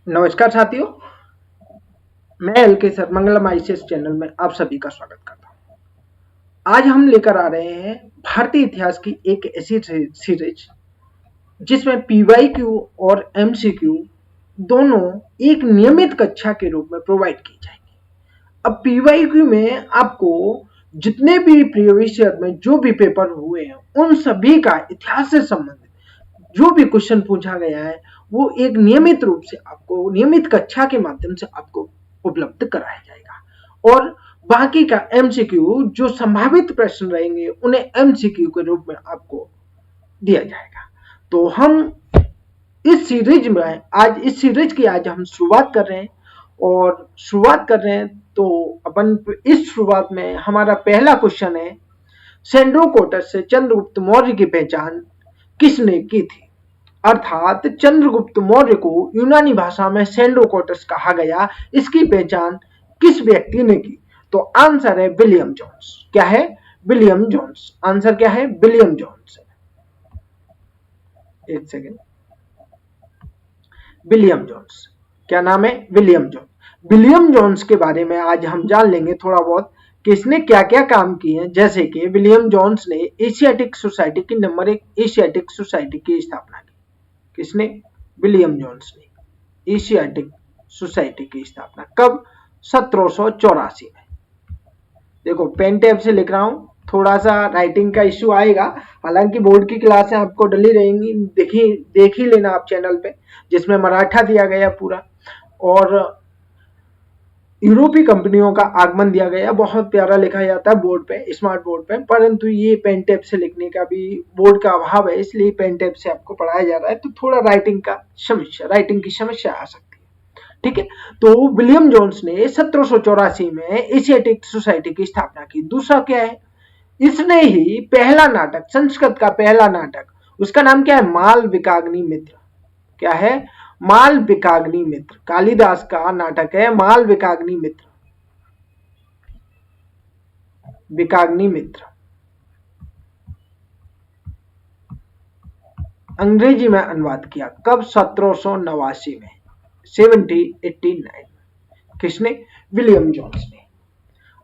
नमस्कार साथियों, मैं एलके सर मंगलम आईसीएस चैनल में आप सभी का स्वागत करता हूं। आज हम लेकर आ रहे हैं भारतीय इतिहास की एक ऐसी सीरीज जिसमें पीवाईक्यू और एमसीक्यू दोनों एक नियमित कक्षा के रूप में प्रोवाइड की जाएंगी। अब पीवाईक्यू में आपको जितने भी प्रीवियस ईयर में जो भी पेपर हुए हैं उन सभी का इतिहास से संबंधित जो भी क्वेश्चन पूछा गया है वो एक नियमित रूप से आपको नियमित कक्षा के माध्यम से आपको उपलब्ध कराया जाएगा और बाकी का एमसीक्यू जो संभावित प्रश्न रहेंगे उन्हें एमसीक्यू के रूप में आपको दिया जाएगा। तो हम इस सीरीज की आज हम शुरुआत कर रहे हैं तो अपन इस शुरुआत में हमारा पहला क्वेश्चन है, सेंड्रोकोटस से चंद्रगुप्त मौर्य की पहचान किसने की थी? अर्थात चंद्रगुप्त मौर्य को यूनानी भाषा में सेंड्रोकोटस कहा गया, इसकी पहचान किस व्यक्ति ने की? तो आंसर है विलियम जोन्स। क्या है? William Jones. आंसर क्या है? William Jones. एक सेकेंड, विलियम जोन्स। क्या नाम है? William Jones. विलियम जोन्स के बारे में आज हम जान लेंगे थोड़ा बहुत कि इसने क्या क्या काम किए हैं। जैसे कि विलियम जोन्स ने एशियाटिक सोसाइटी की नंबर 1 एशियाटिक सोसाइटी की स्थापना की। किसने? विलियम जोन्स ने एशियाटिक सोसाइटी की स्थापना कब? 1784 में। देखो पेन टैब से लिख रहा हूं, थोड़ा सा राइटिंग का इश्यू आएगा, हालांकि बोर्ड की क्लासें आपको डली रहेंगी। देख ही लेना आप चैनल पे, जिसमें मराठा दिया गया पूरा और यूरोपीय कंपनियों का आगमन दिया गया। बहुत प्यारा लिखा जाता है बोर्ड पे, स्मार्ट बोर्ड पे, परंतु ये पेन टैब से लिखने का भी बोर्ड का अभाव है, इसलिए पेन टैब से आपको पढ़ाया जा रहा है, तो थोड़ा राइटिंग की समस्या आ सकती है। ठीक है, तो विलियम जोन्स ने 1784 में एशियाटिक सोसाइटी की स्थापना की। दूसरा क्या है? इसने ही पहला नाटक, संस्कृत का पहला नाटक, उसका नाम क्या है? मालविकाग्नि मित्र। क्या है? मालविकाग्नि मित्र। कालिदास का नाटक है मालविकाग्नि मित्र। विकाग्नि मित्र अंग्रेजी में अनुवाद किया कब? 1789 में, 1789। किसने? विलियम जोन्स ने।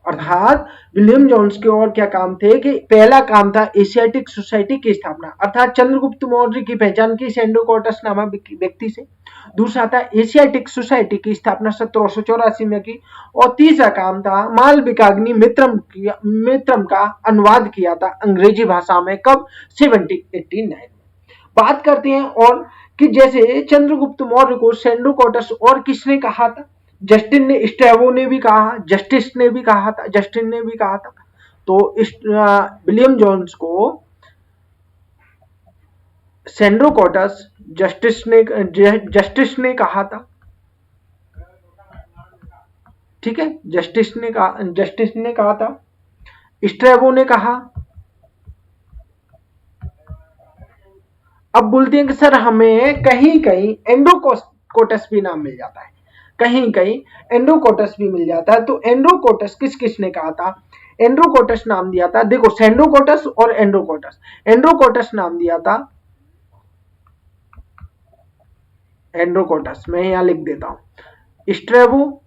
अर्थात विलियम जोन्स के और क्या काम थे कि पहला काम था एशियाटिक सोसाइटी की स्थापना, अर्थात चंद्रगुप्त मौर्य की पहचान की सेंड्रोकोटस नामक व्यक्ति से। दूसरा था एशियाटिक सोसाइटी की स्थापना 1784 में की और तीसरा काम था मालविकाग्नि मित्रम का अनुवाद किया था अंग्रेजी भाषा में कब? 1789 में। बात करते हैं और कि जैसे चंद्रगुप्त मौर्य को सेंड्रोकोटस और किसने कहा था? जस्टिन ने, स्ट्रैबो ने भी कहा, जस्टिन ने भी कहा था। तो विलियम जोन्स को सेंड्रोकोटस जस्टिस ने कहा था। ठीक है, जस्टिस ने कहा था, स्ट्रैबो ने कहा। अब बोलते हैं कि सर हमें कहीं कहीं एंड्रोकोटस भी नाम मिल जाता है, कहीं कहीं एंड्रोकोटस भी मिल जाता है। तो एंड्रोकोटस किसने कहा था? एंड्रोकोटस नाम दिया था, देखो सेंड्रोकोटस और एंड्रोकोटस नाम दिया था। एंड्रोकोटस मैं यहां लिख देता हूं, स्ट्रैबो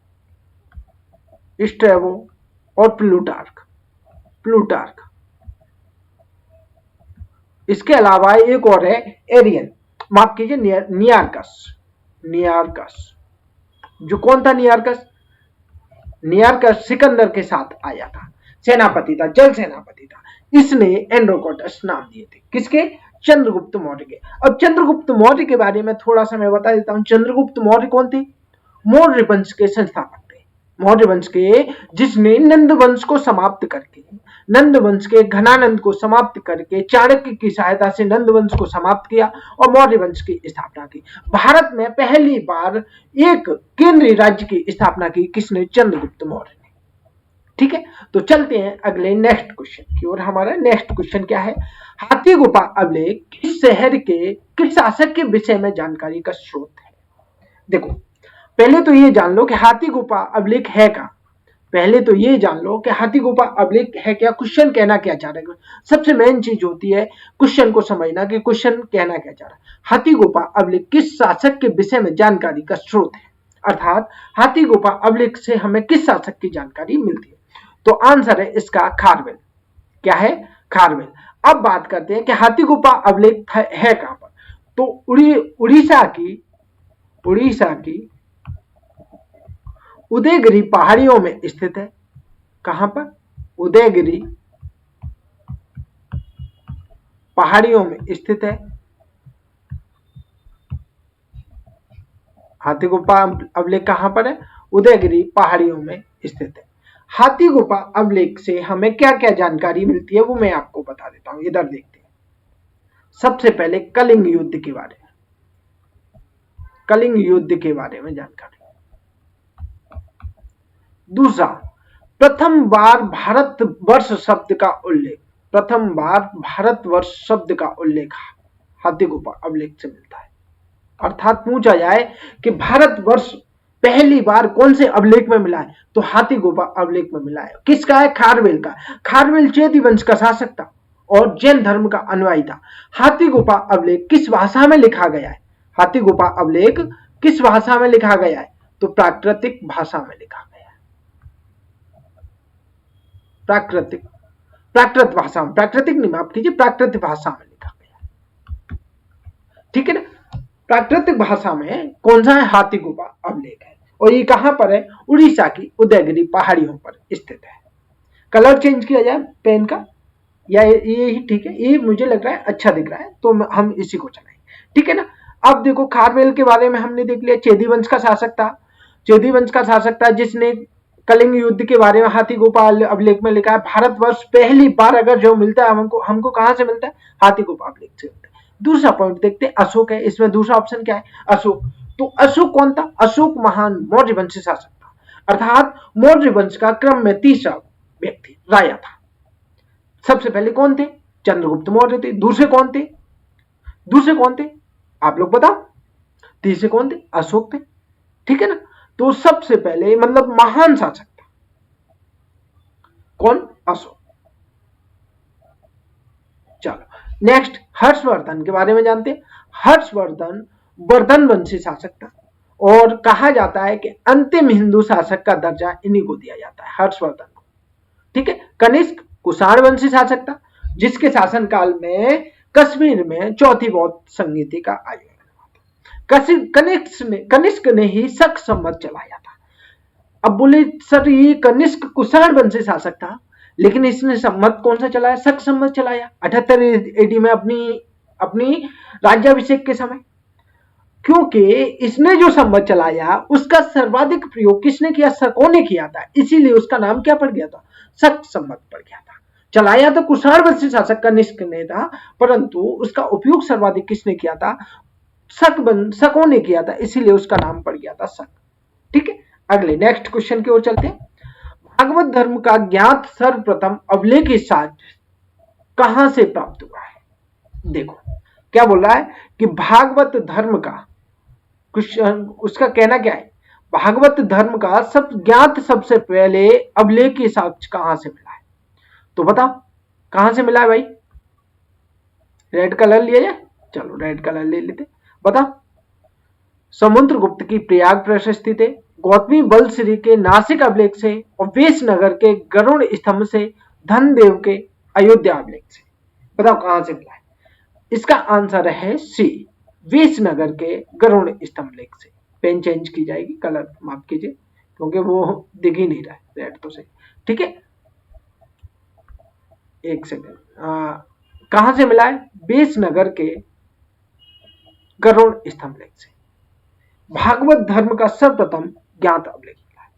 और प्लूटार्क। इसके अलावा एक और है एरियन, माफ कीजिए, नियार्कस। जो कौन था? नियार्कस सिकंदर के साथ आया था, सेनापति था, जल सेनापति था। इसने एंड्रोकोटस नाम दिए थे। किसके? चंद्रगुप्त मौर्य के। अब चंद्रगुप्त मौर्य के बारे में थोड़ा सा मैं बता देता हूं। चंद्रगुप्त मौर्य कौन थे? मौर्य वंश के संस्थापक थे। मौर्य वंश के, जिसने नंद वंश को समाप्त करके, नंद वंश के घनानंद को समाप्त करके चाणक्य की सहायता से नंद वंश को समाप्त किया और मौर्य वंश की स्थापना की। भारत में पहली बार एक केंद्रीय राज्य की स्थापना की। किसने? चंद्रगुप्त मौर्य ने। ठीक है, तो चलते हैं अगले नेक्स्ट क्वेश्चन की ओर। हमारा नेक्स्ट क्वेश्चन क्या है? हाथी गुफा अभिलेख किस शहर के किस शासक के विषय में जानकारी का स्रोत है? देखो पहले तो ये जान लो कि हाथी गुफा अभिलेख है क्या। पहले तो ये जान लो कि हाथी गुफा अभिलेख है क्या, क्वेश्चन कहना क्या चाह रहा है। सबसे मेन चीज होती है क्वेश्चन को समझना कि क्वेश्चन कहना क्या चाह रहा है। हाथी गुफा अभिलेख किस शासक के विषय में जानकारी का स्रोत है? अर्थात हाथी गुफा अभिलेख से हमें किस शासक की जानकारी मिलती है? तो आंसर है इसका खारवेल। क्या है? खारवेल। अब बात करते हैं कि हाथी गुफा अभिलेख है कहां पर। तो उड़ीसा की उदयगिरी पहाड़ियों में स्थित है। कहां पर? उदयगिरी पहाड़ियों में स्थित है। हाथी गुफा अभिलेख कहां पर है? उदयगिरी पहाड़ियों में स्थित है। हाथी गुफा अभिलेख से हमें क्या क्या जानकारी मिलती है वो मैं आपको बता देता हूं। इधर देखते हैं। सबसे पहले कलिंग युद्ध के बारे में, कलिंग युद्ध के बारे में जानकारी। दूसरा, प्रथम बार भारतवर्ष शब्द का उल्लेख, प्रथम बार भारतवर्ष शब्द का उल्लेख हाथी गुफा अभिलेख से मिलता है। अर्थात पूछा जाए कि भारतवर्ष पहली बार कौन से अभिलेख में मिला है, तो हाथी गुफा अभिलेख में मिला है। किसका है? खारवेल का। खारवेल चेदी वंश का शासक था और जैन धर्म का अनुयायी था। हाथी गुफा अभिलेख किस भाषा में लिखा गया है? हाथी गुफा अभिलेख किस भाषा में लिखा गया है? तो प्राकृतिक भाषा में लिखा गया है। प्राकृतिक, प्राकृत भाषा में, प्राकृतिक नहीं माफ कीजिए, प्राकृत भाषा में लिखा गया। ठीक है ना? प्राकृतिक भाषा में कौन सा है? हाथी गुफा अभिलेख है। और ये कहां पर है? उड़ीसा की उदयगिरी पहाड़ियों पर स्थित है। कलर चेंज किया जाए पेन का, या ये ही ठीक है? ये मुझे लग रहा है अच्छा दिख रहा है, तो हम इसी को चलाएं। ठीक है ना? अब देखो, खारवेल के बारे में हमने देख लिया। चेदी वंश का शासक था, चेदी वंश का शासक था जिसने कलिंग युद्ध के बारे में हाथी गुफा अभिलेख में लिखा है। भारतवर्ष पहली बार अगर जो मिलता है हमको, हमको कहां से मिलता है? हाथी गुफा अभिलेख से मिलता है। दूसरा पॉइंट देखते हैं, अशोक है। इसमें दूसरा ऑप्शन क्या है? अशोक। तो अशोक कौन था? अशोक महान मौर्य वंश शासक था। अर्थात मौर्य वंश का क्रम में तीसरा व्यक्ति राजा था। सबसे पहले कौन थे? चंद्रगुप्त मौर्य थे। दूसरे कौन थे? दूसरे कौन थे? आप लोग बताओ। तीसरे कौन थे? अशोक थे। ठीक है ना? तो सबसे पहले मतलब महान शासक था कौन? अशोक। चलो नेक्स्ट, हर्षवर्धन के बारे में जानते हैं। हर्षवर्धन वर्धन वंशी शासक था और कहा जाता है कि अंतिम हिंदू शासक का दर्जा इन्हीं को दिया जाता है, हर्षवर्धन को। ठीक है। कनिष्क कुषाण वंशी शासक था जिसके शासनकाल में कश्मीर में चौथी बौद्ध संहिता का आयोजन हुआ। कनिष्क ने ही शक संवत चलाया था। अब बोले सर ये कनिष्क कुषाण वंशी शासक था, लेकिन इसने संवत कौन सा चलाया? शक संवत चलाया 78 एडी में अपनी अपनी राज्याभिषेक के समय। क्योंकि इसने जो संवत चलाया उसका सर्वाधिक प्रयोग किसने किया? शकों ने किया था, इसीलिए उसका नाम क्या पड़ गया था? शक संवत पड़ गया था। चलाया तो कुषाण वंशी शासक कनिष्क ने था, परंतु उसका उपयोग सर्वाधिक किसने किया था? शकों ने किया था, इसीलिए उसका नाम पड़ गया था शक। ठीक है। अगले नेक्स्ट क्वेश्चन की ओर चलते हैं। भागवत धर्म का ज्ञात सर्वप्रथम अभिलेख साक्ष्य कहां से प्राप्त हुआ है? देखो क्या बोल रहा है कि भागवत धर्म का क्वेश्चन, उसका कहना क्या है? भागवत धर्म का सब ज्ञात सबसे पहले अभिलेख साक्ष्य कहां से मिला है? तो बताओ कहां से मिला है भाई? रेड कलर लिया जाए, चलो रेड कलर ले लेते। बताओ। समुद्रगुप्त की प्रयाग प्रशस्ति थे, गौतमी बलश्री के नासिक अभिलेख से, और वेशनगर के गरुड़ स्तंभ से, धनदेव के अयोध्या अभिलेख से। बताओ कहां से मिला है? इसका आंसर है सी, वेशनगर के गरुड़ स्तंभ लेख से। पेन चेंज की जाएगी, कलर माफ कीजिए क्योंकि वो दिख ही नहीं रहा है, रेड तो सही। ठीक है, एक सेकेंड। कहां से मिला है? वेशनगर के गरुड़ स्तंभ लेख से। भागवत धर्म का सर्वप्रथम ज्ञात अभिलेख मिला है।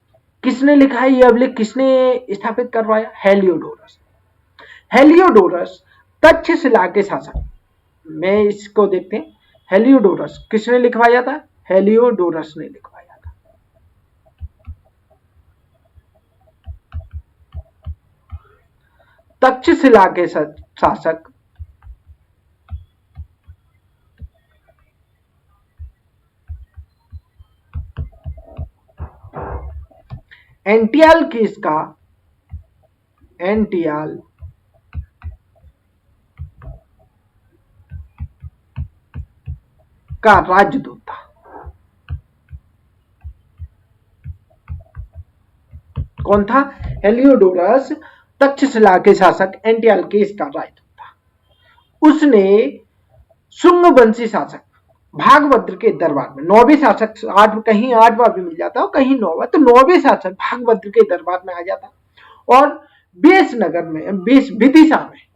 किसने लिखा है यह अभिलेख? किसने स्थापित करवाया? हेलियोडोरस। हेलियोडोरस तक्षशिला के शासक। मैं इसको देखते हैं। हेलियोडोरस किसने लिखवाया था? हेलियोडोरस ने लिखवाया था। तक्षशिला के शासक एंटियाल किसका? एंटियाल का राजदूत था। कौन था? हेलियोडोरस तक्षशिला के शासक एंटियालकेस का राजदूत था। उसने शुंग वंशी शासक भागभद्र के दरबार में, नौवे शासक, कहीं 8वां भी मिल जाता और कहीं 9वां, तो 9वें शासक भागभद्र के दरबार में आ जाता और बेसनगर में,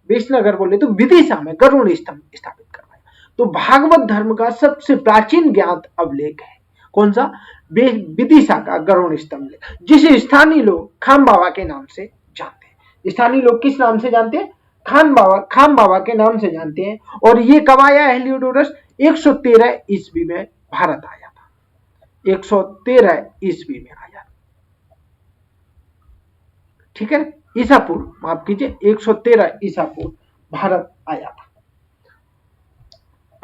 बेसनगर बोले तो विदिशा में गरुड़ स्तंभ स्थापित करवाया। तो भागवत धर्म का सबसे प्राचीन ज्ञात अभिलेख है कौन सा? विदिशा का गरुड़ स्तंभ, जिसे स्थानीय लोग खाम बाबा के नाम से जानते हैं। स्थानीय लोग किस नाम से जानते हैं? खाम बाबा के नाम से जानते हैं। और ये कब आया हेलियोडोरस? 113 ईस्वी में भारत आया था। 113 ईस्वी में आया, ठीक है, ईसा पूर्व, माफ कीजिए, 113 ईसा पूर्व भारत आया था।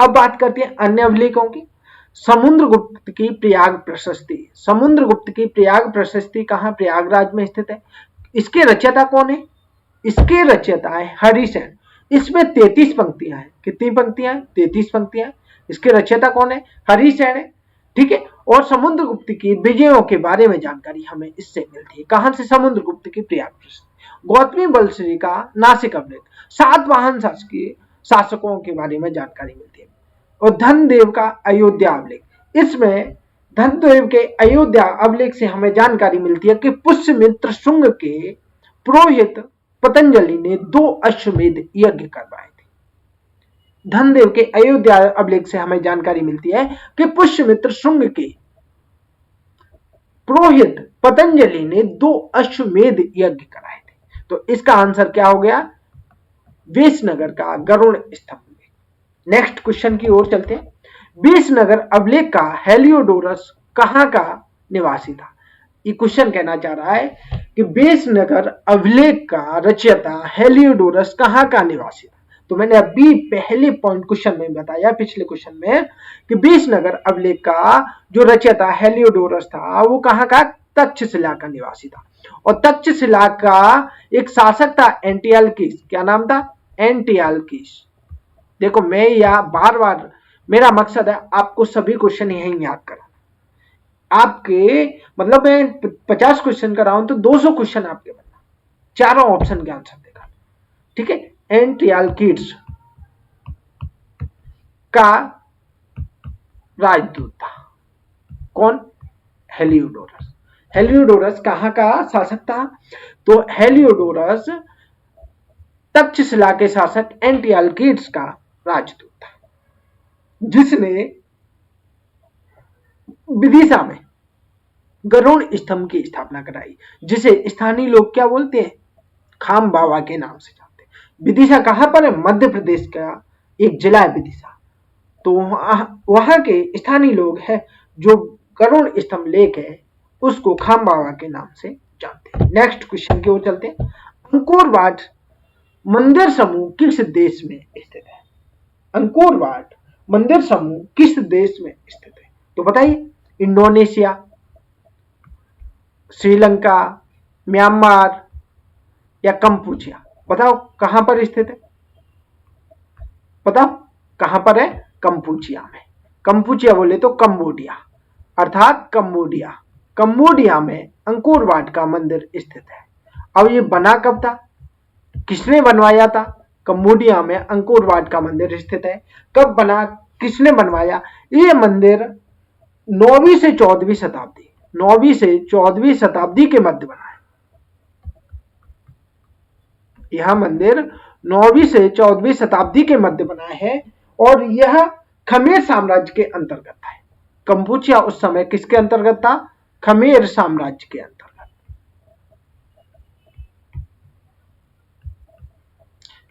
अब बात करते हैं अन्य अभिलेखों की। समुद्रगुप्त की प्रयाग प्रशस्ति। समुद्रगुप्त की प्रयाग प्रशस्ति कहां? प्रयागराज में स्थित है। इसके रचयिता कौन है? इसके रचयिता है हरिसेन। इसमें 33 पंक्तियां हैं। कितनी पंक्तियां हैं? 33 पंक्तियां। इसके रचयिता कौन है? हरिसेन है, ठीक है। और समुद्रगुप्त की विजयों के बारे में जानकारी हमें इससे मिलती है। कहां से? समुद्रगुप्त की प्रयाग प्रशस्ति। गौतमी बलश्री का नासिक अभिलेख, सातवाहन शासकों के बारे में जानकारी मिलती है। और धनदेव का अयोध्या अभिलेख, इसमें धनदेव के अयोध्या अभिलेख से हमें जानकारी मिलती है कि पुष्यमित्र शुंग के पुरोहित पतंजलि ने 2 अश्वमेध यज्ञ करवाए थे। धनदेव के अयोध्या अभिलेख से हमें जानकारी मिलती है कि पुष्यमित्र शुंग के पुरोहित पतंजलि ने 2 अश्वमेध यज्ञ कराए थे। तो इसका आंसर क्या हो गया? बेसनगर का गरुड़ स्तंभ। नेक्स्ट क्वेश्चन की ओर चलते हैं। बेसनगर अभिलेख का हेलियोडोरस कहां का निवासी था? ये क्वेश्चन कहना चाह रहा है कि बेसनगर अभिलेख का रचयिता हेलियोडोरस कहां का निवासी था। तो मैंने अभी पहले पॉइंट क्वेश्चन में बताया, पिछले क्वेश्चन में, कि बेसनगर अभिलेख का जो रचयिता हेलियोडोरस था वो कहां का? तक्षशिला का निवासी था। और तक्षशिला का एक शासक था एंटियालकीस। क्या नाम था? एंटियालकीस। देखो, मैं या बार बार मेरा मकसद है आपको सभी क्वेश्चन यहीं याद कराना। आपके मतलब मैं 50 क्वेश्चन कर रहा हूं तो 200 क्वेश्चन आपके बनना, चारों ऑप्शन के आंसर देगा, ठीक है। एंटियालकीस का राजदूत था कौन? हेलियोडोरस। हेलियोडोरस कहां का शासक था? तो हेलियोडोरस तक्षशिला के शासक एंटियालकीस का राजदूत था, जिसने विदिशा में गरुड़ स्तंभ की स्थापना कराई, जिसे स्थानीय लोग क्या बोलते हैं? खाम बाबा के नाम से जानते हैं। विदिशा कहां पर है? मध्य प्रदेश का एक जिला है विदिशा। तो वहां के स्थानीय लोग हैं जो गरुड़ स्तंभ लेक है उसको खाम बाबा के नाम से जानते हैं। नेक्स्ट क्वेश्चन की ओर चलते हैं। अंकोर वाट मंदिर समूह किस देश में स्थित है? अंकोर वाट मंदिर समूह किस देश में स्थित है? तो बताइए, इंडोनेशिया, श्रीलंका, म्यांमार या कंपूचिया? बताओ कहां पर स्थित है? बताओ कहां पर है? कंपूचिया में। कंपूचिया बोले तो कंबोडिया, अर्थात कंबोडिया। कंबोडिया में अंकोर वाट का मंदिर स्थित है। अब ये बना कब था? किसने बनवाया था? कंबोडिया में अंकोर वाट का मंदिर स्थित है। कब बना? किसने बनवाया? ये मंदिर 9वीं से 14वीं शताब्दी, 9वीं से 14वीं शताब्दी के मध्य बना है। यह मंदिर 9वीं से 14वीं शताब्दी के मध्य बना है और यह खमेर साम्राज्य के अंतर्गत है। कंपूचिया उस समय किसके अंतर्गत था? खमेर साम्राज्य के अंतर्गत।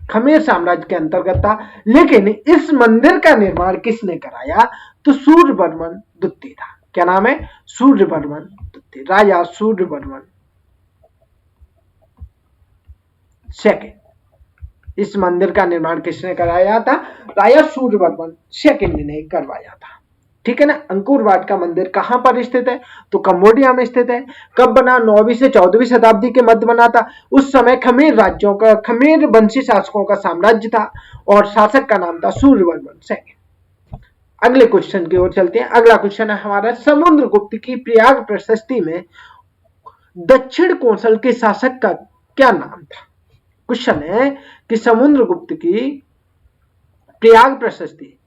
खमेर साम्राज्य के अंतर्गत था। लेकिन इस मंदिर का निर्माण किसने कराया? तो सूर्यवर्मन द्वितीय था। क्या नाम है? सूर्यवर्मन द्वितीय, राजा सूर्यवर्मन सेकंड। इस मंदिर का निर्माण किसने कराया था? राजा सूर्यवर्मन सेकंड ने करवाया था, ठीक है ना। अंकोर वाट का मंदिर कहां पर स्थित है? तो कंबोडिया में स्थित है। कब बना? 9वीं से 14वीं शताब्दी के मध्य बना था। उस समय खमेर राज्यों का, खमेर वंशी शासकों का साम्राज्य था और शासक का नाम था सूर्यवर्मन सेकंड। अगले क्वेश्चन की ओर चलते हैं। अगला क्वेश्चन है हमारा, समुद्रगुप्त की प्रयाग प्रशस्ति में दक्षिण कोसल के शासक का क्या नाम था? क्वेश्चन है कि समुद्रगुप्त की प्रयाग प्रशस्ति,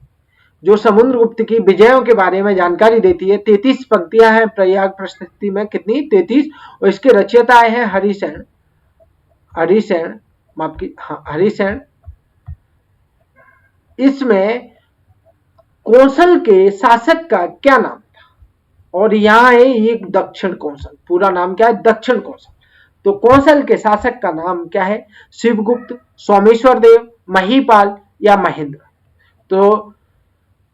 जो समुद्रगुप्त की विजयों के बारे में जानकारी देती है, 33 पंक्तियां हैं प्रयाग प्रशस्ति में, कितनी? 33। और इसके रचयिता हैं हरिसेन, माफ की, हाँ, हरिसेन। इसमें कौशल के शासक का क्या नाम था? और यहाँ है एक दक्षिण कौशल, पूरा नाम क्या है? दक्षिण कौशल। तो कौशल के शासक का नाम क्या है? शिवगुप्त, सोमेश्वर देव, महीपाल या महेंद्र? तो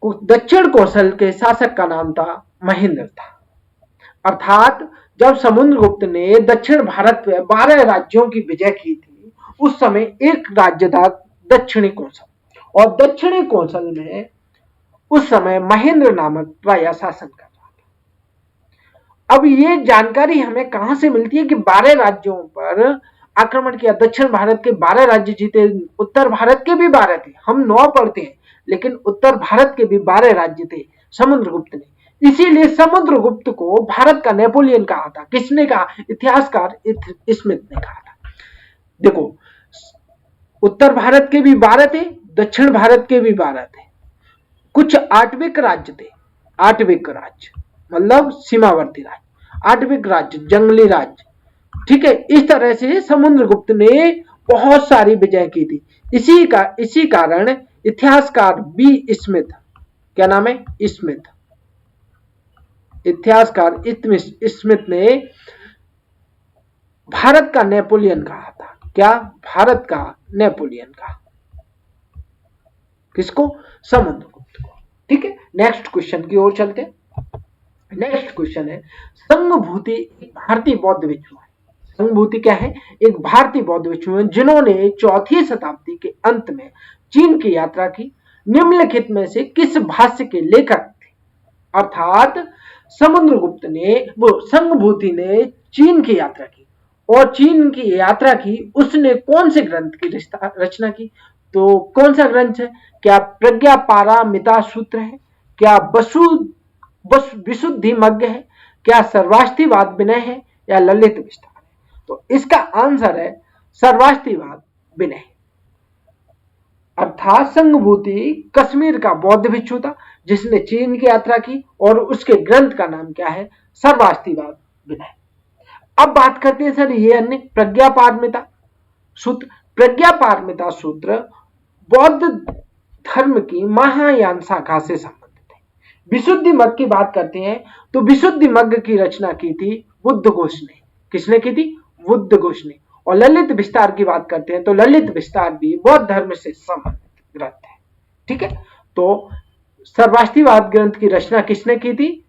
दक्षिण कौशल के शासक का नाम था महेंद्र था। अर्थात जब समुद्रगुप्त ने दक्षिण भारत में 12 राज्यों की विजय की थी, उस समय एक राज्य था दक्षिणी कौशल, और दक्षिणी कौशल में उस समय महेंद्र नामक राजा शासन कर रहा था। अब ये जानकारी हमें कहां से मिलती है कि 12 राज्यों पर आक्रमण किया? दक्षिण भारत के 12 राज्य जीते, उत्तर भारत के भी 12 थे, हम 9 पढ़ते हैं, लेकिन उत्तर भारत के भी 12 राज्य थे समुद्रगुप्त ने। इसीलिए समुद्रगुप्त को भारत का नेपोलियन कहा था। किसने कहा? इतिहासकार स्मिथ ने कहा था। देखो, उत्तर भारत के भी 12 थे, दक्षिण भारत के भी 12 थे, कुछ आठविक राज्य थे, आठविक राज्य मतलब सीमावर्ती राज्य, आठविक राज्य, जंगली राज्य, ठीक है। इस तरह से समुद्रगुप्त ने बहुत सारी विजय की थी। इसी कारण इतिहासकार बी स्मिथ, क्या नाम है? स्मिथ, इतिहासकार स्मिथ ने भारत का नेपोलियन कहा था। क्या? भारत का नेपोलियन कहा। किसको? समुद्रगुप्त को। ठीक है, नेक्स्ट क्वेश्चन की ओर चलते हैं। नेक्स्ट क्वेश्चन है, संघभूति एक भारतीय बौद्ध भिक्षु है। संघभूति क्या है? एक भारतीय बौद्ध भिक्षु है जिन्होंने 4वीं शताब्दी के अंत में चीन की यात्रा की। निम्नलिखित में से किस भाष्य के लेखक थे? अर्थात समुद्रगुप्त ने, वो संघभूति ने चीन की यात्रा की, और चीन की यात्रा की, उसने कौन से ग्रंथ की रचना की? तो कौन सा ग्रंथ है? क्या प्रज्ञा पारमिता सूत्र है? क्या विशुद्धि मग्ग है? क्या सर्वास्तिवाद विनय है? या ललित विस्तार है? तो इसका आंसर है सर्वास्तिवाद विनय। अर्थात संघभूति कश्मीर का बौद्ध भिक्षु था जिसने चीन की यात्रा की, और उसके ग्रंथ का नाम क्या है? सर्वास्तिवाद विनय। अब बात करते हैं सर ये अन्य प्रज्ञा पारमिता सूत्र। प्रज्ञा पारमिता सूत्र बौद्ध धर्म की महायान शाखा से संबंधित है। विशुद्धि मग्ग की बात करते हैं तो विशुद्धि मग्ग की रचना की थी बुद्धघोष ने। किसने की थी? बुद्धघोष ने। और ललित विस्तार की बात करते हैं तो ललित विस्तार भी बौद्ध धर्म से संबंधित ग्रंथ है। ठीक है, तो सर्वास्तिवाद ग्रंथ की रचना किसने की थी?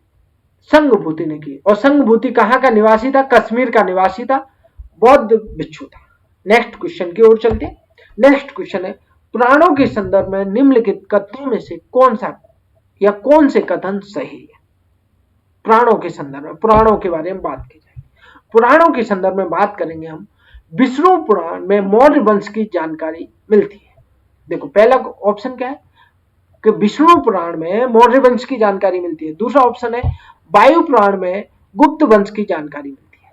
संघभूति ने की। और संघभूति कहां का निवासी था? कश्मीर का निवासी था, बौद्ध भिक्षु था। नेक्स्ट क्वेश्चन की ओर चलते हैं। नेक्स्ट क्वेश्चन है, पुराणों के संदर्भ में निम्नलिखित कथनों में से कौन सा या कौन से कथन सही है? पुराणों के संदर्भ में, पुराणों के बारे में बात की जाएगी। पुराणों के संदर्भ में बात करेंगे हम। विष्णु पुराण में मौर्य वंश की जानकारी मिलती है। देखो, पहला ऑप्शन क्या है कि विष्णु पुराण में मौर्य वंश की जानकारी मिलती है। दूसरा ऑप्शन है वायु पुराण में गुप्त वंश की जानकारी मिलती है।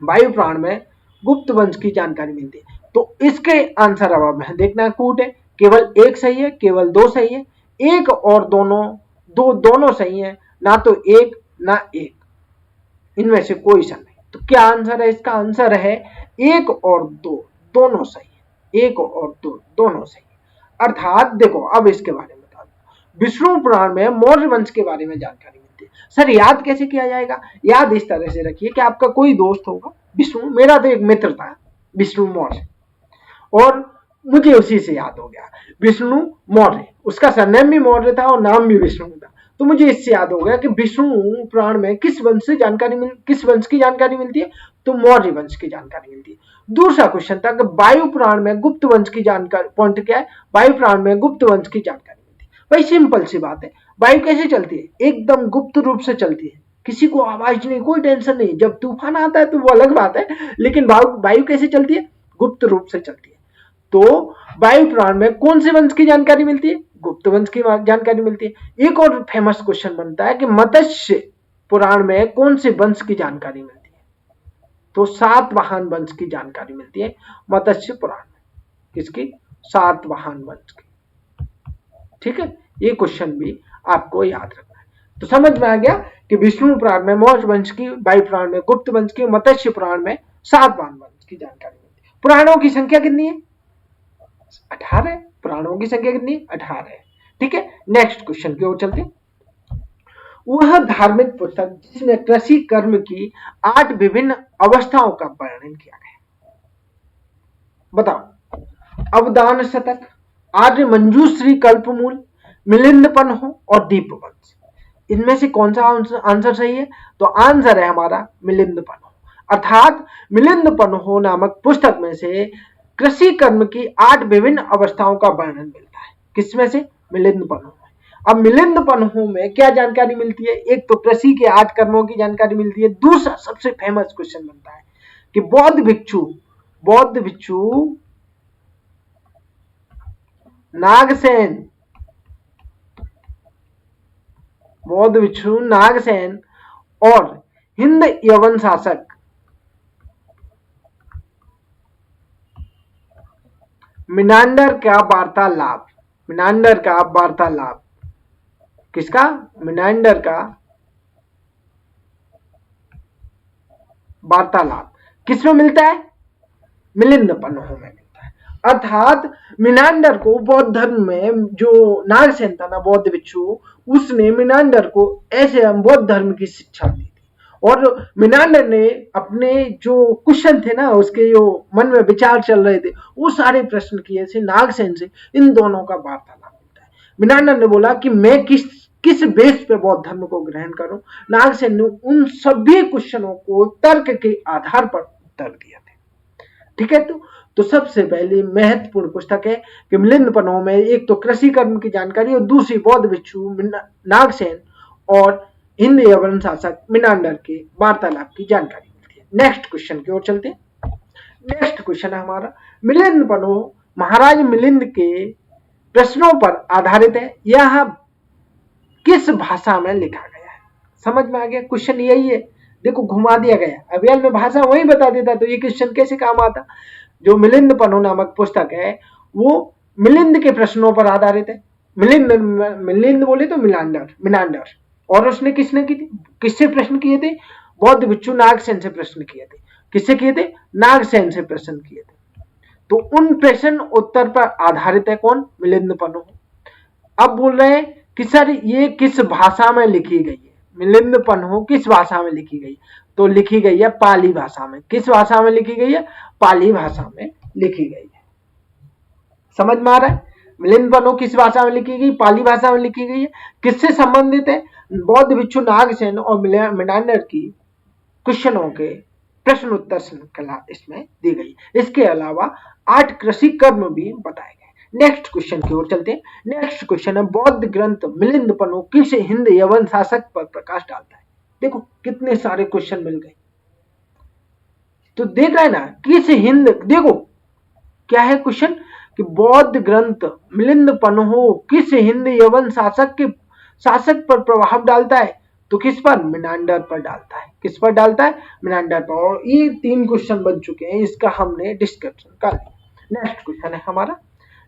वायु पुराण में गुप्त वंश की जानकारी मिलती है। तो इसके आंसर अब हमें देखना है, कूट है। केवल एक सही है, केवल दो सही है, एक और दोनों सही है, ना तो एक ना एक, इनमें से कोई सा नहीं। तो क्या आंसर है? इसका आंसर है एक और दो, दोनों सही है। एक और दो, दोनों सही है। अर्थात देखो, अब इसके बारे में बता दो। विष्णु पुराण में मौर्य वंश के बारे में जानकारी मिलती है। सर याद कैसे किया जाएगा? याद इस तरह से रखिए कि आपका कोई दोस्त होगा विष्णु, मेरा तो एक मित्र था विष्णु मौर्य, और मुझे उसी से याद हो गया विष्णु मौर्य। उसका सरनेम भी मौर्य था और नाम भी विष्णु था। तो मुझे इससे याद हो गया कि विष्णु पुराण में किस वंश की जानकारी मिलती है? तो मौर्य वंश की जानकारी मिलती है। दूसरा क्वेश्चन था कि वायु पुराण में गुप्त वंश की जानकारी, पॉइंट क्या है? वायु पुराण में गुप्त वंश की जानकारी मिलती है। भाई सिंपल सी बात है, वायु कैसे चलती है? एकदम गुप्त रूप से चलती है, किसी को आवाज नहीं, कोई टेंशन नहीं। जब तूफान आता है तो वो अलग बात है, लेकिन वायु कैसे चलती है? गुप्त रूप से चलती है। तो वायु पुराण में कौन से वंश की जानकारी मिलती है? गुप्त वंश की जानकारी मिलती है। एक और फेमस क्वेश्चन बनता है कि मत्स्य पुराण में कौन से वंश की जानकारी मिलती है? तो सातवाहन वंश की जानकारी मिलती है मत्स्य पुराण में। किसकी? सातवाहन वंश की। ठीक है, ये क्वेश्चन भी आपको याद रखना है। तो समझ में आ गया कि विष्णु पुराण में मौर्य वंश की, वायु पुराण में गुप्त वंश की, मत्स्य पुराण में सातवाहन वंश की जानकारी मिलती है। पुराणों की संख्या कितनी है? 18 है। पुराणों की संख्या कितनी है? 18 है। ठीक है, नेक्स्ट क्वेश्चन की ओर चलते हैं। वह धार्मिक पुस्तक जिसमें कृषि कर्म की 8 विभिन्न अवस्थाओं का वर्णन किया गया। बताओ। अवदान शतक, आर्य मंजूश्री, कल्पमूल, मिलिंदपन्ह और दीपवंश। इनमें से कौन सा आंसर सही है? तो आंसर है हमारा मिलिंदपन्ह। अर्थात मिलिंदपन्ह नामक पुस्तक में से कृषि कर्म की 8 विभिन्न अवस्थाओं का वर्णन मिलता है। किसमें से? मिलिंदपन्ह। अब मिलिंदपन्ह में क्या जानकारी मिलती है? एक तो कृषि के 8 कर्मों की जानकारी मिलती है। दूसरा सबसे फेमस क्वेश्चन बनता है कि बौद्ध भिक्षु नागसेन और हिंद यवन शासक मिनांडर का वार्तालाप किसका? मिनांडर का वार्तालाप किसमें मिलता है? मिलिंदपन्ह में मिलता है। अर्थात मिनांडर को बौद्ध धर्म में जो नागसेन था ना, बौद्ध भिक्षु, उसने मिनांडर को ऐसे बौद्ध धर्म की शिक्षा दी थी। और मिनांडर ने अपने जो क्वेश्चन थे ना, उसके जो मन में विचार चल रहे थे, वो सारे प्रश्न किए थे नागसेन से। इन दोनों का वार्तालाप मिलता है। मिनांडर ने बोला कि मैं किस बेस पे बौद्ध धर्म को ग्रहण करूं। नागसेन ने उन सभी क्वेश्चनों को तर्क के आधार पर उत्तर दिया थे। ठीक है, तो सबसे पहली महत्वपूर्ण पुस्तक है कि मिलिंदपन्ह में एक तो कृषि कर्म की जानकारी और दूसरी बौद्ध भिक्षु नागसेन और हिंद यवन शासक मिनांडर के वार्तालाप की जानकारी मिलती है। नेक्स्ट क्वेश्चन की ओर चलते हैं। नेक्स्ट क्वेश्चन है हमारा, मिलिंदपन्ह महाराज मिलिंद के प्रश्नों पर आधारित है। यह किस भाषा में लिखा गया है? समझ में आ गया? क्वेश्चन यही है। देखो, घुमा दिया गया। अभियान में भाषा वही बता देता तो ये क्वेश्चन कैसे काम आता? जो मिलिंदपन्ह नामक पुस्तक है वो मिलिंद के प्रश्नों पर आधारित है। मिलिंद बोले तो मिनांडर। और उसने किससे प्रश्न किए थे? बौद्ध भिक्षु नागसेन से प्रश्न किए थे। किससे किए थे? नागसेन से प्रश्न किए थे। तो उन प्रश्न उत्तर पर आधारित है कौन? मिलिंदपन्ह। अब बोल रहे हैं कि सर ये किस भाषा में लिखी गई है? मिलिंदपन्ह किस भाषा में लिखी गई? तो लिखी गई है पाली भाषा में। किस भाषा में लिखी गई है? पाली भाषा में लिखी गई है। समझ में आ रहा है? मिलिंदपन्ह किस भाषा में लिखी गई? पाली भाषा में लिखी गई है। किससे संबंधित है? बौद्ध भिक्षु नागसेन और मिनांडर की क्वेश्चनों के प्रश्न उत्तर श्रृंखला इसमें दी गई। इसके अलावा 8 कृषि कर्म भी बताए गए। नेक्स्ट क्वेश्चन की ओर चलते हैं। नेक्स्ट क्वेश्चन है, बौद्ध ग्रंथ मिलिंदपन्ह किस हिंद यवन शासक पर प्रकाश डालता है? देखो कितने सारे क्वेश्चन मिल गए। तो देख रहे हैं ना, किस हिंद, देखो क्या है क्वेश्चन कि बौद्ध ग्रंथ मिलिंदपन्ह किस हिंद यवन शासक पर प्रभाव डालता है? तो किस पर? मिनांडर पर डालता है। किस पर डालता है? मिनांडर पर। और ये 3 क्वेश्चन बन चुके हैं, इसका हमने डिस्कशन कर लिया। नेक्स्ट क्वेश्चन है हमारा।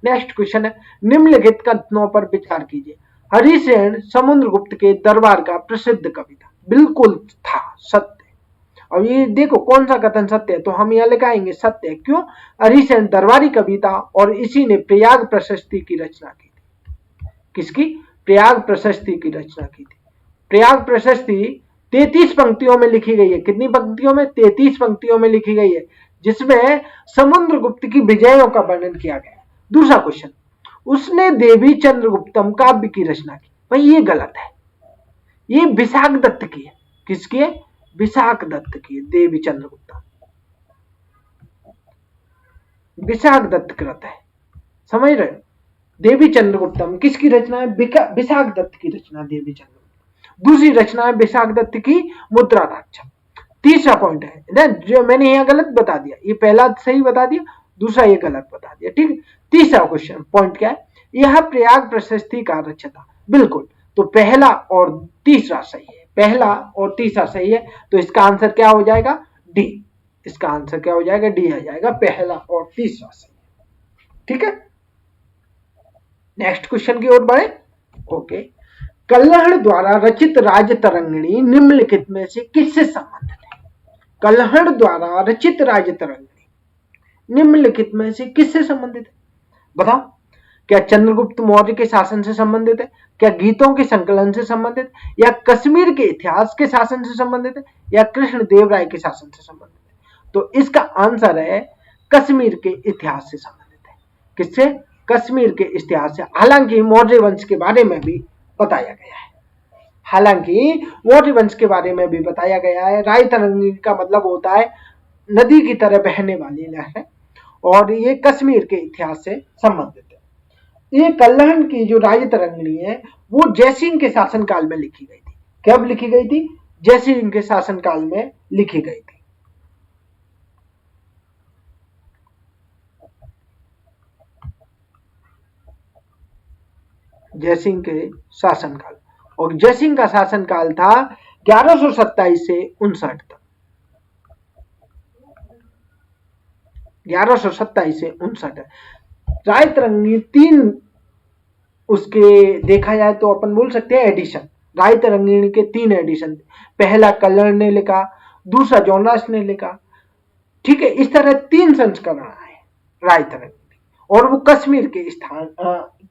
नेक्स्ट क्वेश्चन है, निम्नलिखित कथनों पर विचार कीजिए। हरिसेन समुद्रगुप्त के दरबार का प्रसिद्ध कवि था। बिल्कुल था, सत्य। और ये देखो कौन सा कथन सत्य है, तो हम यहाँ लिखाएंगे सत्य। क्यों? हरिसेन दरबारी कवि था और इसी ने प्रयाग प्रशस्ति की रचना की थी। किसकी? प्रयाग प्रशस्ति की रचना की थी। प्रयाग प्रशस्ति 33 पंक्तियों में लिखी गई है। कितनी पंक्तियों में? 33 पंक्तियों में लिखी गई है, जिसमें समुद्रगुप्त की विजयों का वर्णन किया गया है। दूसरा क्वेश्चन, उसने देवी चंद्रगुप्तम काव्य की रचना की। भाई ये गलत है, ये विशाख दत्त की है। किसकी है? विशाख दत्त की। देवी चंद्रगुप्तम विशाख दत्त कृत है। समझ रहे हो? देवी चंद्रगुप्तम किसकी रचना है? विशाख दत्त की रचना देवी चंद्रगुप्तम। दूसरी रचना है विशाख दत्त की मुद्रा राक्षस। तीसरा पॉइंट है ना, जो मैंने यहाँ गलत बता दिया, ये पहला सही बता दिया, दूसरा ये गलत बता दिया। ठीक। तीसरा क्वेश्चन पॉइंट क्या है? यह प्रयाग प्रशस्ति का रचयिता। बिल्कुल, तो पहला और तीसरा सही है। पहला और तीसरा सही है, तो इसका आंसर क्या हो जाएगा? डी। इसका आंसर क्या हो जाएगा, डी आ जाएगा, पहला और तीसरा सही। ठीक है, नेक्स्ट क्वेश्चन की ओर बढ़े। ओके, कल्हड़ द्वारा रचित राज तरंगिणी निम्नलिखित में से किससे संबंधित है? कल्हड़ द्वारा रचित राज तरंगिणी निम्नलिखित में से किससे संबंधित है? बताओ, क्या चंद्रगुप्त मौर्य के शासन से संबंधित है, क्या गीतों के संकलन से संबंधित, या कश्मीर के इतिहास के शासन से संबंधित है, या कृष्णदेव राय के शासन से संबंधित है? तो इसका आंसर है कश्मीर के इतिहास से संबंधित है। किससे? कश्मीर के इतिहास से। हालांकि मौर्य वंश के बारे में भी बताया गया है, हालांकि मौर्य वंश के बारे में भी बताया गया है। राय तरंगिणी का मतलब होता है नदी की तरह बहने वाली लहर, और ये कश्मीर के इतिहास से संबंधित है। ये कल्हड़ की जो राज तरंगिणी है वो जयसिंह के शासनकाल में लिखी गई थी। कब लिखी गई थी? जयसिंह के शासनकाल में लिखी गई थी। जयसिंह के शासनकाल, और जयसिंह का शासनकाल था 1127 से 59 तक। 1127 से 59 राय तरंगिणी तीन उसके देखा जाए तो अपन बोल सकते हैं एडिशन। राय तरंगिणी के तीन एडिशन, पहला कल्हड़ ने लिखा, दूसरा जोनास ने लिखा, ठीक है, इस तरह तीन संस्करण आए राय तरंगिणी, और वो कश्मीर के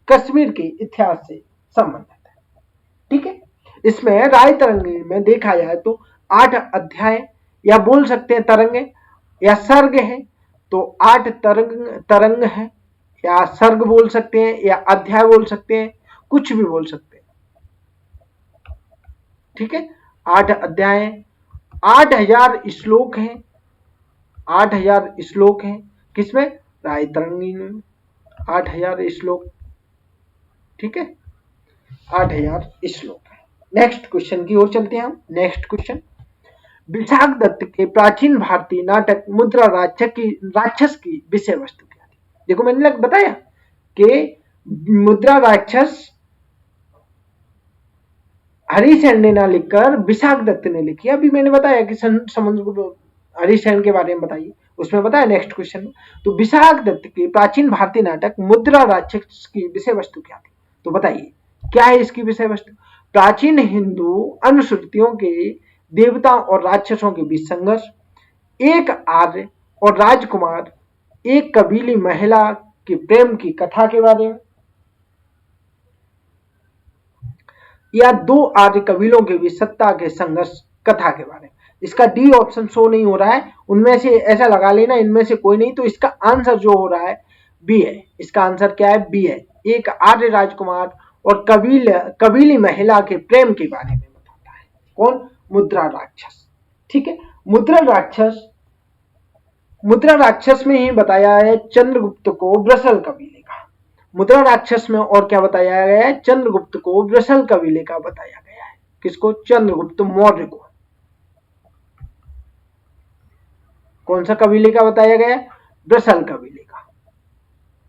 कश्मीर के इतिहास से संबंधित है। ठीक है, इसमें राय तरंगिणी में देखा जाए तो 8 अध्याय या बोल सकते हैं तरंगे या सर्ग है, तो 8 तरंग है, या सर्ग बोल सकते हैं, या अध्याय बोल सकते हैं, कुछ भी बोल सकते हैं। ठीक है, 8 अध्याय, 8000 श्लोक हैं, 8000 श्लोक हैं किसमें? राय तरंगिणी में 8000 श्लोक। ठीक है, 8000 श्लोक है। नेक्स्ट क्वेश्चन की ओर चलते हैं हम। नेक्स्ट क्वेश्चन, विशाख दत्त के प्राचीन भारतीय नाटक मुद्रा राक्षस की विषय वस्तु क्या थी? देखो मैंने बताया कि मुद्रा राक्षस हरिसेन ने ना लिखकर विशाख दत्त ने लिखी। अभी मैंने बताया कि समुद्र हरिसेन के बारे में बताइए, उसमें बताया नेक्स्ट क्वेश्चन में। तो विशाख दत्त के प्राचीन भारतीय नाटक मुद्रा राक्षस की विषय वस्तु क्या थी? तो बताइए क्या है इसकी विषय वस्तु? प्राचीन हिंदू अनुश्रुतियों के देवताओं और राक्षसों के बीच संघर्ष, एक आर्य और राजकुमार, एक कबीली महिला के प्रेम की कथा के बारे में, या 2 आर्य कबीलों के बीच सत्ता के संघर्ष कथा के बारे में। इसका डी ऑप्शन शो नहीं हो रहा है, उनमें से ऐसा लगा लेना इनमें से कोई नहीं। तो इसका आंसर जो हो रहा है बी है। इसका आंसर क्या है? बी है। एक आर्य राजकुमार और कबीली महिला के प्रेम के बारे में बताता है। कौन? मुद्रा राक्षस। ठीक है, मुद्रा राक्षस में ही बताया है चंद्रगुप्त को वृषल कबीले का। मुद्रा राक्षस में और क्या बताया गया है? चंद्रगुप्त को वृषल कबीले का बताया गया है। किसको? चंद्रगुप्त मौर्य को। कौन सा कबीले का बताया गया? वृषल कबीले का।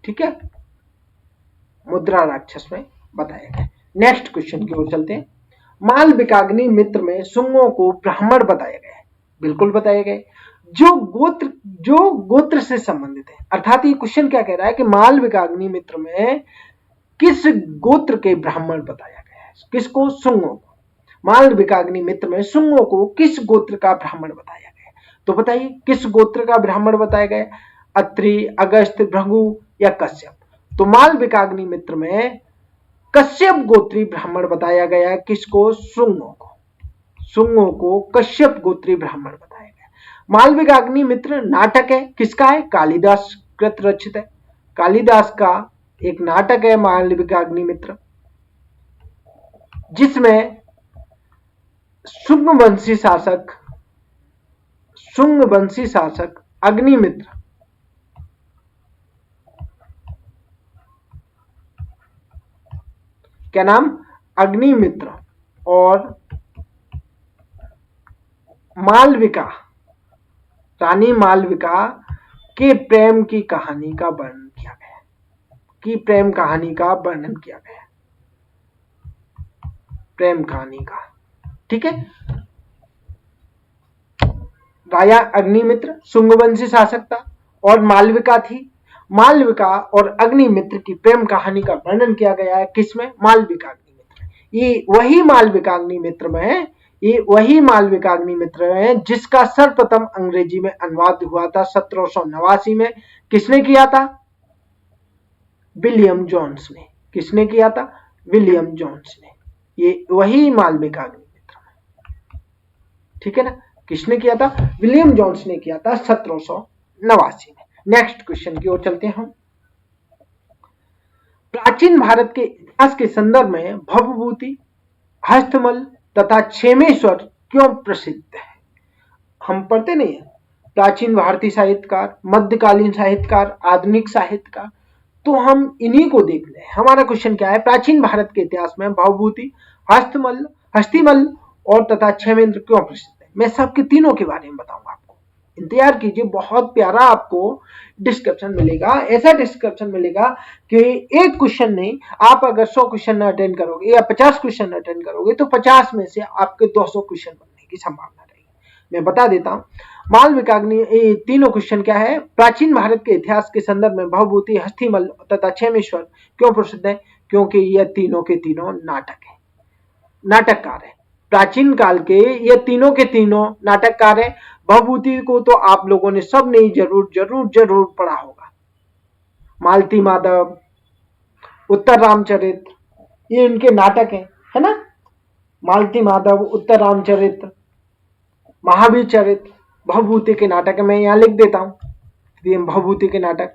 ठीक है, मुद्रा राक्षस में बताया गया। नेक्स्ट क्वेश्चन की ओर चलते हैं। मालविकाग्नि मित्र में शुंगों को ब्राह्मण बताया गया है। बिल्कुल बताया गया, जो गोत्र से संबंधित है। अर्थात ये क्वेश्चन क्या कह रहा है कि मालविकाग्नि मित्र में किस गोत्र के ब्राह्मण बताया गया है? किसको? शुंगों को। मालविकाग्नि मित्र में शुंगों को किस गोत्र का ब्राह्मण बताया गया है? तो बताइए किस गोत्र का ब्राह्मण बताया गया? अत्रि, अगस्त्य, भृगु या कश्यप? तो मालविकाग्नि मित्र में कश्यप गोत्री ब्राह्मण बताया गया है। किसको? शुंगों को। शुंगों को कश्यप गोत्री ब्राह्मण बताया गया। मालविकाग्नि मित्र नाटक है, किसका है? कालिदास कृत रचित है। कालिदास का एक नाटक है मालविकाग्नि मित्र, जिसमें शुंगवंशी शासक अग्निमित्र क्या नाम? अग्निमित्र और मालविका, रानी मालविका के प्रेम की कहानी का वर्णन किया गया, प्रेम कहानी का वर्णन किया गया, प्रेम कहानी का। ठीक है, राजा अग्निमित्र शुंगवंशी शासक था और मालविका थी। मालविका और अग्निमित्र की प्रेम कहानी का वर्णन किया गया है किसमें? मालविका अग्निमित्र। ये वही मालविका अग्निमित्र में ये वही मालविका अग्निमित्र है जिसका सर्वप्रथम अंग्रेजी में अनुवाद हुआ था 1789 में। किसने किया था? विलियम जोन्स ने। किसने किया था? विलियम जोन्स ने। ये वही मालविका अग्निमित्र है, ठीक है ना। किसने किया था? विलियम जोन्स ने किया था 1789 में। नेक्स्ट क्वेश्चन की ओर चलते हैं हम। प्राचीन भारत के इतिहास के संदर्भ में भवभूति, हस्तमल तथा क्षेमेश्वर क्यों प्रसिद्ध है? हम पढ़ते नहीं है प्राचीन भारतीय साहित्यकार, मध्यकालीन साहित्यकार, आधुनिक साहित्यकार, तो हम इन्हीं को देख रहे हैं। हमारा क्वेश्चन क्या है? प्राचीन भारत के इतिहास में भवभूति, हस्तमल, हस्तिमल और तथा क्षेमेंद्र क्यों प्रसिद्ध है? मैं सबके तीनों के बारे में बताऊंगा आपको, इंतजार कीजिए। बहुत प्यारा आपको डिस्क्रिप्शन मिलेगा, ऐसा डिस्क्रिप्शन मिलेगा कि एक क्वेश्चन नहीं, आप अगर 100 क्वेश्चन अटेंड करोगे या 50 क्वेश्चन अटेंड करोगे तो 50 में से आपके 200 क्वेश्चन बनने की संभावना रहेगी। मैं बता देता हूँ। मालविका अग्नि, तीनों क्वेश्चन क्या है? प्राचीन भारत के इतिहास के संदर्भ में भवभूति, हस्तिमल तथा क्षेमेश्वर क्यों प्रसिद्ध है? क्योंकि ये तीनों के तीनों नाटक है, नाटककार है। प्राचीन काल के ये तीनों के तीनों नाटककार है। भवभूति को तो आप लोगों ने सब ने जरूर जरूर जरूर पढ़ा होगा। मालती माधव, उत्तर रामचरित्र, ये इनके नाटक है ना। मालती माधव, उत्तर रामचरित्र, महावीर चरित्र भवभूति के नाटक है। मैं यहां लिख देता हूं भवभूति के नाटक।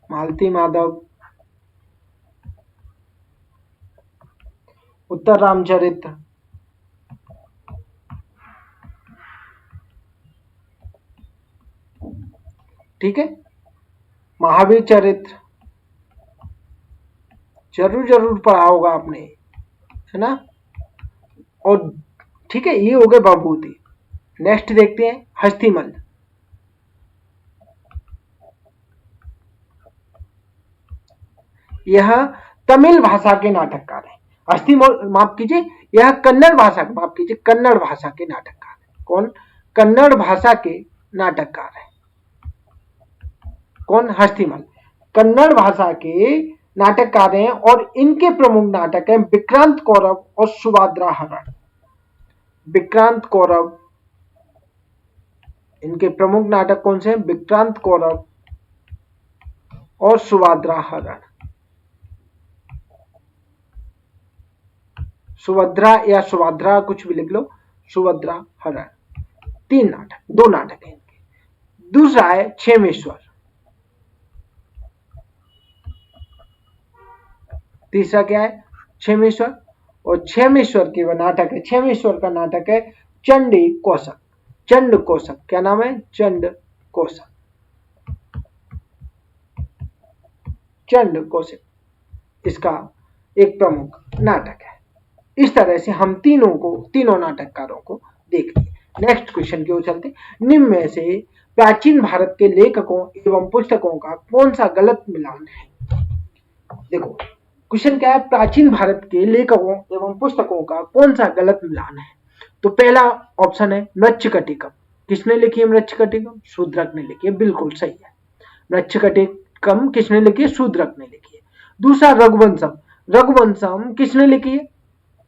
मालती माधव, उत्तर रामचरित्र, ठीक है, महावीर चरित्र जरूर जरूर पढ़ा होगा आपने, है ना। और ठीक है, ये हो गए भवभूति। नेक्स्ट देखते हैं हस्तिमल। यह तमिल भाषा के नाटककार है। हस्तिमल, माफ कीजिए, यह कन्नड़ भाषा, माफ कीजिए, कन्नड़ भाषा के नाटककार है। कौन? कन्नड़ भाषा के नाटककार है। कौन? हस्तिमल कन्नड़ भाषा के नाटककार हैं और इनके प्रमुख नाटक हैं विक्रांत कौरव और सुभद्रा हरण। विक्रांत कौरव, इनके प्रमुख नाटक कौन से हैं? विक्रांत कौरव और सुभद्रा हरण। सुभद्रा या सुभद्रा कुछ भी लिख लो, सुभद्रा हरण। तीन नाटक, दो नाटक है इनके। दूसरा है क्षेमेश्वर, तीसरा क्या है? क्षेमेश्वर। और क्षेमेश्वर के वह नाटक है, क्षेमेश्वर का नाटक है चंडी कौशक। चंड कौशक, क्या नाम है? चंड कौशक। चंड कौशक इसका एक प्रमुख नाटक है। इस तरह से हम तीनों नाटककारों को देख लिए। नेक्स्ट क्वेश्चन की ओर चलते। निम्न में से प्राचीन भारत के लेखकों एवं पुस्तकों का कौन सा गलत मिलान है? देखो क्वेश्चन क्या है? प्राचीन भारत के लेखकों एवं पुस्तकों का कौन सा गलत मिलान है? तो पहला ऑप्शन है मृच्छकटिकम। किसने लिखी है मृच्छकटिकम? शूद्रक ने लिखी है, बिल्कुल सही है। मृच्छकटिकम किसने लिखी है? शूद्रक ने लिखी है। दूसरा रघुवंशम। रघुवंशम किसने लिखी है?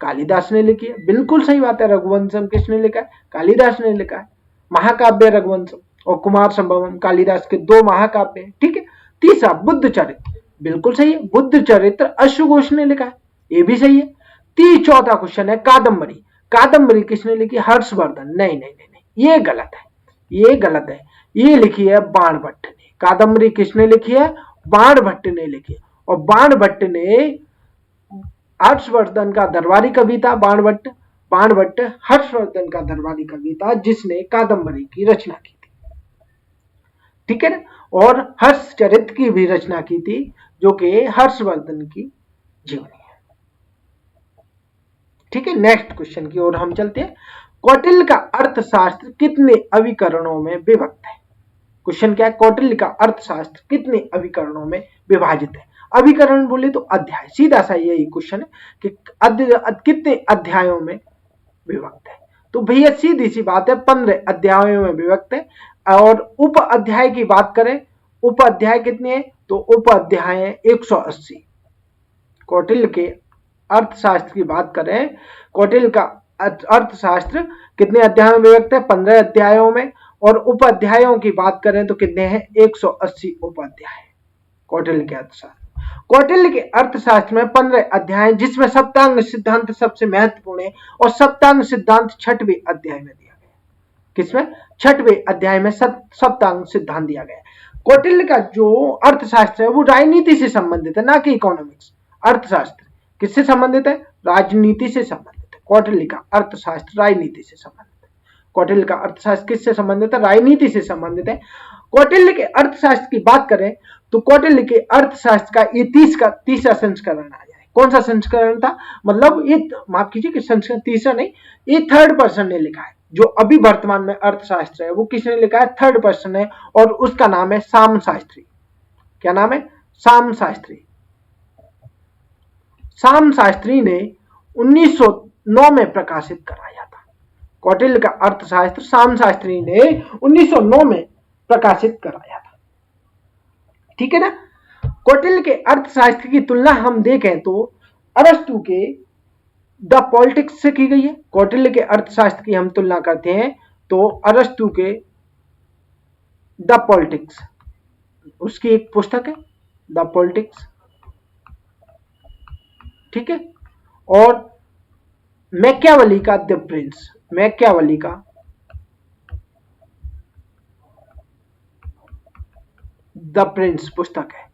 कालिदास ने लिखी है, बिल्कुल सही बात है। रघुवंशम किसने लिखा है? कालिदास ने लिखा है। महाकाव्य रघुवंशम और कुमार संभवम कालिदास के दो महाकाव्य हैं, ठीक है। तीसरा बुद्ध चरित्र, बिल्कुल सही है। बुद्ध चरित्र अश्वघोष ने लिखा है, ये भी सही है। चौथा क्वेश्चन है कादम्बरी। कादम्बरी किसने लिखी? हर्षवर्धन। नहीं नहीं नहीं, नहीं ये गलत है, ये गलत है। ये लिखी है बाणभट्ट ने। कादम्बरी किसने लिखी है? बाणभट्ट ने लिखी है। और बाणभट्ट ने हर्षवर्धन का दरबारी कवि था। बाणभट्ट हर्षवर्धन का दरबारी कवि था जिसने कादम्बरी की रचना की थी, ठीक है ना। और हर्षचरित्र की भी रचना की थी जो कि हर्षवर्धन की जीवनी है, ठीक है। नेक्स्ट क्वेश्चन की ओर हम चलते हैं। कौटिल्य का अर्थशास्त्र कितने अभिकरणों में विभक्त है? क्वेश्चन क्या है? कौटिल्य का अर्थशास्त्र कितने अभिकरणों में विभाजित है? अभिकरण बोले तो अध्याय, सीधा सा यही क्वेश्चन है कि कितने अध्यायों में विभक्त है। तो भैया सीधी सी बात है, 15 अध्यायों में विभक्त है। और उप अध्याय की बात करें, उप अध्याय कितने हैं, तो उप अध्याय 180। कौटिल्य के अर्थशास्त्र की बात करें, कौटिल्य का अर्थशास्त्र कितने अध्यायों में विभक्त है, 15 अध्यायों में। और उप अध्यायों की बात करें तो कितने हैं, 180 उप अध्याय कौटिल्य के अर्थशास्त्र। कौटिल्य के अर्थशास्त्र में 15 अध्याय, जिसमें सप्तांग सिद्धांत सबसे महत्वपूर्ण है, और सप्तांग सिद्धांत 6वें अध्याय में दिया गया। किसमें, 6वें अध्याय में सप्तांग सिद्धांत दिया गया। कौटिल्य का जो अर्थशास्त्र है वो राजनीति से संबंधित है, ना कि इकोनॉमिक्स। अर्थशास्त्र किससे संबंधित है, राजनीति से संबंधित है। कौटिल्य का अर्थशास्त्र राजनीति से संबंधित है। कौटिल्य का अर्थशास्त्र किससे संबंधित है, राजनीति से संबंधित है। कौटिल्य के अर्थशास्त्र की बात करें तो कौटिल्य के अर्थशास्त्र का ये 30वां संस्करण आ जाए। कौन सा संस्करण था, मतलब ये माफ कीजिए कि संस्करण तीसरा नहीं, ये 3rd पर्सन ने लिखा है। जो अभी वर्तमान में अर्थशास्त्र है वो किसने लिखा है, 3rd पर्सन है, और उसका नाम है साम शास्त्री। क्या नाम है, साम शास्त्री। साम शास्त्री ने 1909 में प्रकाशित कराया था। कौटिल्य का अर्थशास्त्र साम शास्त्री ने 1909 में प्रकाशित कराया था। ठीक है ना। कौटिल्य के अर्थशास्त्र की तुलना हम देखें तो अरस्तु के द पॉलिटिक्स से की गई है। कौटिल्य के अर्थशास्त्र की हम तुलना करते हैं तो अरस्तु के द पॉलिटिक्स, उसकी एक पुस्तक है द पॉलिटिक्स, ठीक है। और मैकियावेली का द प्रिंस, मैकियावेली का द प्रिंस पुस्तक है,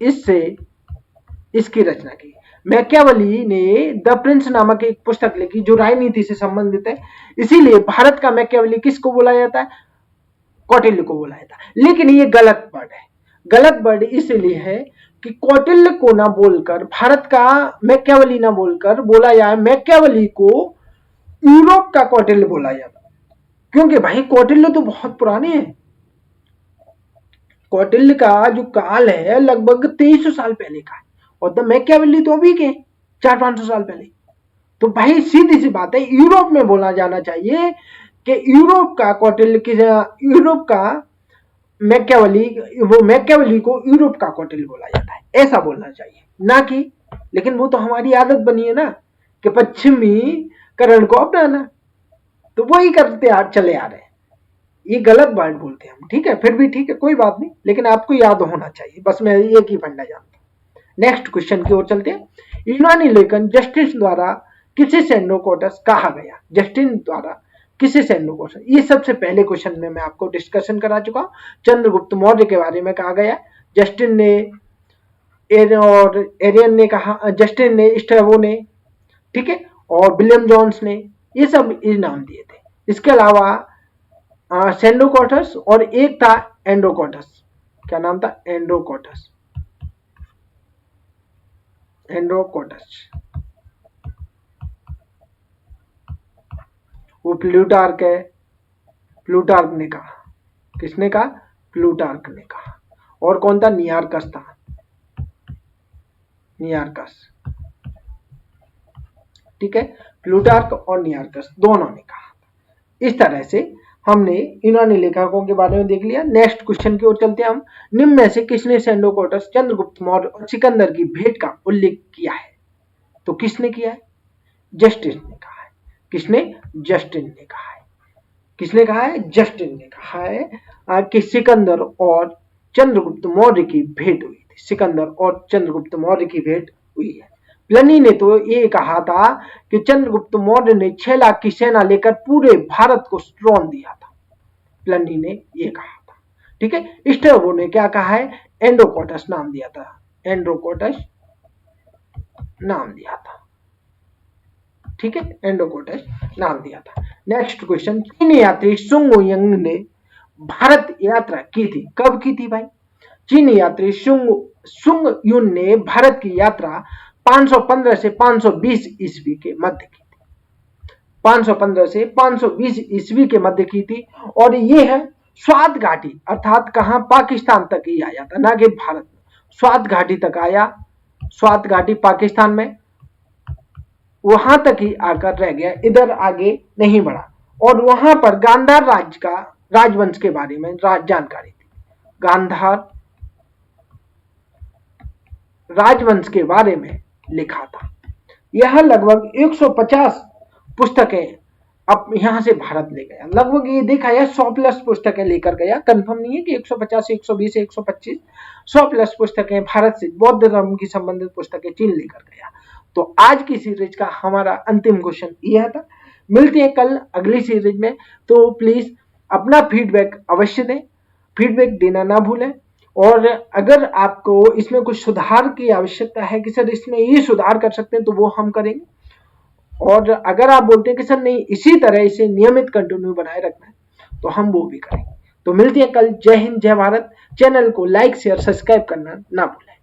इससे इसकी रचना की। मैकियावेली ने द प्रिंस नामक एक पुस्तक लिखी जो राजनीति से संबंधित है। इसीलिए भारत का मैकियावेली किसको बोला जाता है, कौटिल्य को बोला जाता है। लेकिन ये गलत वर्ड है। गलत वर्ड इसलिए है कि कौटिल्य को ना बोलकर, भारत का मैकियावेली ना बोलकर बोला जाए मैकियावेली को यूरोप का कौटिल्य बोला जाता, क्योंकि भाई कौटिल्य तो बहुत पुराने हैं। कौटिल्य का जो काल है लगभग 2300 साल पहले का है, और द मैकियावेली तो अभी के 400-500 साल पहले। तो भाई सीधी सी बात है, यूरोप में बोला जाना चाहिए कि यूरोप का कौटिल्य, यूरोप का मैकियावेली, वो मैकियावेली को यूरोप का कौटिल्य बोला जाता है, ऐसा बोलना चाहिए, ना कि। लेकिन वो तो हमारी आदत बनी है ना कि पश्चिमीकरण को अपनाना, तो वही करते चले आ रहे हैं। ये गलत वर्ड बोलते हैं हम, ठीक है, फिर भी ठीक है, कोई बात नहीं, लेकिन आपको याद होना चाहिए, बस मैं एक ही फंडा जानता हूं। नेक्स्ट क्वेश्चन की ओर चलते हैं। यूनानी लेखन जस्टिन द्वारा किसे सेंडोकोटस कहा गया, जस्टिन द्वारा किसे सेंडोकोटस, ये सबसे पहले क्वेश्चन में मैं आपको डिस्कशन करा चुका हूं। चंद्रगुप्त मौर्य के बारे में कहा गया, जस्टिन ने और एरियन ने कहा, जस्टिन ने, स्ट्रैबो ने, ठीक है, और विलियम जोन्स ने, ये सब नाम दिए थे। इसके अलावा सेंडोकोटस और एक था एंडोकोटस। क्या नाम था, एंडोकोटस, एंडोकोटस। वो प्लूटार्क है, प्लूटार्क ने कहा। किसने कहा, प्लूटार्क ने कहा। और कौन था, नियार्कस था, नियार्कस, ठीक है, प्लूटार्क और नियार्कस दोनों ने कहा। इस तरह से हमने यूनानी लेखकों के बारे में देख लिया। नेक्स्ट क्वेश्चन की ओर चलते हैं हम। निम्न में से किसने सेंडोकोटस, चंद्रगुप्त मौर्य और सिकंदर की भेंट का उल्लेख किया है, तो किसने किया है, जस्टिन ने कहा है। किसने, जस्टिन ने कहा है। किसने कहा है, जस्टिन ने कहा है कि सिकंदर और चंद्रगुप्त मौर्य की भेंट हुई थी, सिकंदर और चंद्रगुप्त मौर्य की भेंट हुई है। प्लनी ने तो ये कहा था कि चंद्रगुप्त मौर्य ने 6 लाख की सेना लेकर पूरे भारत को रौंद दिया था, प्लनी ने ये कहा था, ठीक है। स्ट्रैबो ने क्या कहा है, एंडोकोटस नाम दिया था, एंडोकोटस नाम दिया था, ठीक है, एंडोकोटस नाम दिया था। नेक्स्ट क्वेश्चन, चीनी यात्री सुंग यंग ने भारत यात्रा की थी, कब की थी भाई, चीनी यात्री सुंग युन ने भारत की यात्रा 515 से 520 ईस्वी के मध्य की थी, 515 से 520 ईस्वी के मध्य की थी। और ये है स्वात घाटी, अर्थात कहां, पाकिस्तान तक ही आया था, ना कि भारत में। स्वात घाटी तक आया, स्वात घाटी पाकिस्तान में, वहां तक ही आकर रह गया, इधर आगे नहीं बढ़ा। और वहां पर गांधार राज्य का राजवंश के बारे में जानकारी थी। गांधार राजवंश के बारे में लिखा था। यह लगभग 150 पुस्तकें अब यहां से भारत ले गया। लगभग ये देखा है 100 प्लस पुस्तकें लेकर गया, कंफर्म नहीं है कि 150 से 120 से 125, 100 प्लस पुस्तकें भारत से बौद्ध धर्म की संबंधित पुस्तकें चीन लेकर गया। तो आज की सीरीज का हमारा अंतिम क्वेश्चन यह था। मिलते हैं कल अगली सीरीज में। तो प्लीज अपना फीडबैक अवश्य दें, फीडबैक देना ना भूलें। और अगर आपको इसमें कुछ सुधार की आवश्यकता है कि सर इसमें ये सुधार कर सकते हैं, तो वो हम करेंगे। और अगर आप बोलते हैं कि सर नहीं इसी तरह इसे नियमित कंटिन्यू बनाए रखना है, तो हम वो भी करेंगे। तो मिलते हैं कल। जय हिंद, जय भारत। चैनल को लाइक शेयर सब्सक्राइब करना ना भूलें।